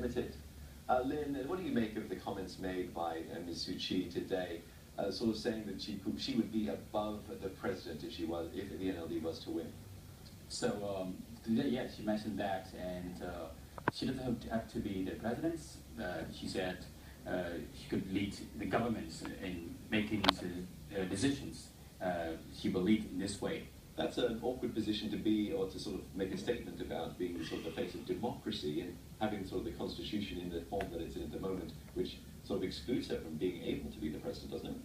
limited. Lin, what do you make of the comments made by Ms. Suu Kyi today, sort of saying that she would be above the president if the NLD was to win? So today, yes, she mentioned that, and she doesn't have to be the president. She said she could lead the government in making decisions. She will lead in this way. That's an awkward position to be, or to sort of make a statement about being sort of the face of democracy and having sort of the constitution in the form that it's in at the moment, which sort of excludes her from being able to be the president, doesn't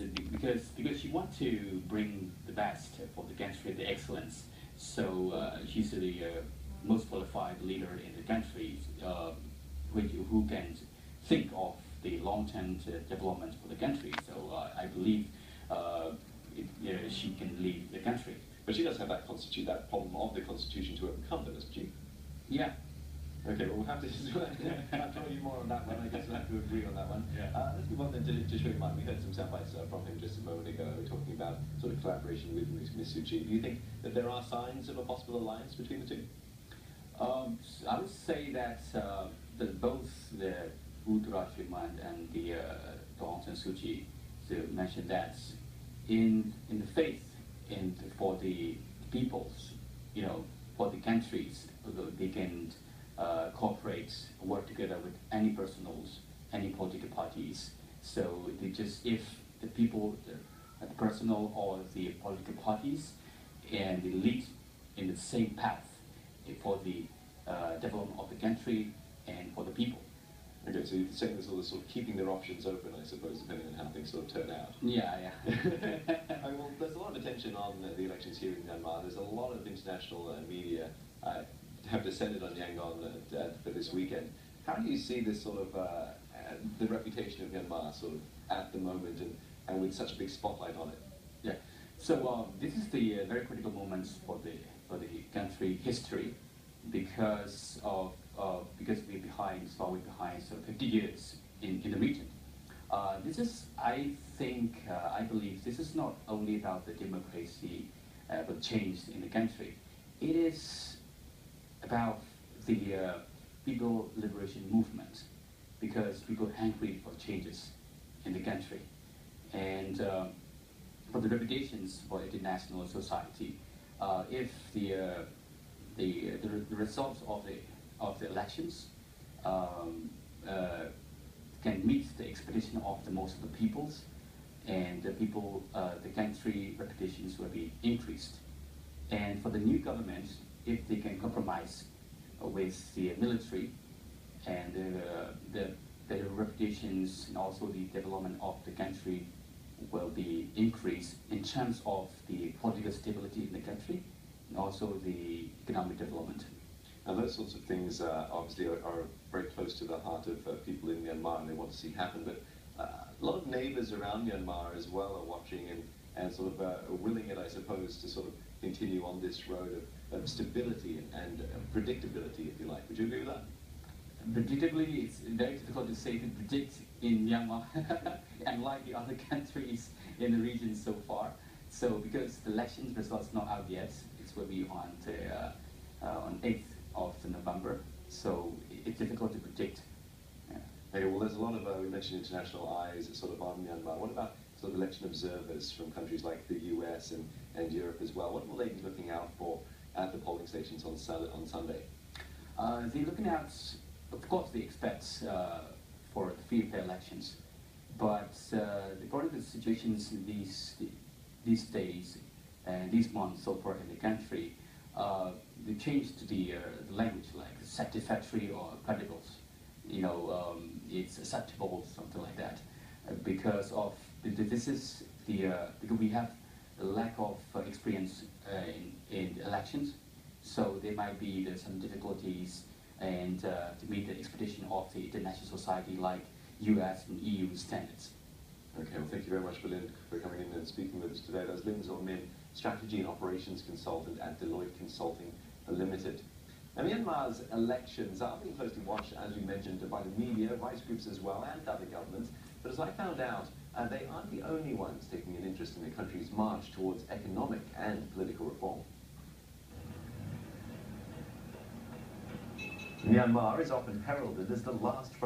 it? Because she wants to bring the best for the country, the excellence. So she's the most qualified leader in the country, who can think of the long-term development for the country. So I believe she can lead the country. But she does have that problem of the constitution to overcome, doesn't she? Yeah. Okay, well, we'll have to tell you more on that one. I guess we'll have to agree on that one. Yeah. Let's move on then to show you mine. We heard some sound bites from him just a moment ago, talking about sort of collaboration with Ms. Suu Kyi. Do you think that there are signs of a possible alliance between the two? I would say that both the Udra Shriman and the Aung San Suu Kyi mentioned that in the faith and for the peoples, for the countries, they can cooperate, work together with any personals, any political parties. So if the people, the personal or the political parties, and they lead in the same path for the development of the country and for the people. Okay, so you're saying there's all this sort of keeping their options open, I suppose, depending on how things sort of turn out. Yeah. Well, there's a lot of attention on the elections here in Myanmar. There's a lot of international media have descended on Yangon for this weekend. How do you see this sort of the reputation of Myanmar sort of at the moment and with such a big spotlight on it? Yeah. So this is the very critical moments for the country history because we're behind sort of 50 years in the region. This is, I believe, this is not only about the democracy, but change in the country. It is about the people liberation movement, because people are hungry for changes in the country, and for the reputations for international society. If the results of the elections can meet the expectation of the most of the peoples, and the country reputations will be increased. And for the new government, if they can compromise with the military and the reputations and also the development of the country will be increased in terms of the political stability in the country and also the economic development. And those sorts of things obviously are very close to the heart of people in Myanmar, and they want to see happen. But a lot of neighbours around Myanmar as well are watching and sort of willing it, I suppose, to sort of continue on this road of stability and predictability, if you like. Would you agree with that? Predictably, it's very difficult to say to predict in Myanmar, unlike the other countries in the region so far. So because the election results not out yet, it will be on 8th of November. So it's difficult to predict. Yeah. Okay, well, there's a lot of we mentioned international eyes sort of on Myanmar. What about sort of election observers from countries like the US and Europe as well? What will they be looking out for at the polling stations on Sunday? They're looking at, of course, they expect for the free and fair elections, but according to the situations in these days and these months so far in the country, they changed the language, like satisfactory or credible. It's acceptable, something like that, because we have a lack of experience in elections, so there might be some difficulties and to meet the expectation of the international society like US and EU standards. Okay, well, thank you very much, Lin, for coming in and speaking with us today. That was Lin Zaw Min, Strategy and Operations Consultant at Deloitte Consulting Limited. Now, Myanmar's elections are being closely watched, as we mentioned, by the media, rights groups as well, and other governments. But as I found out, they aren't the only ones taking an interest in the country's march towards economic and political reform. Myanmar is often heralded as the last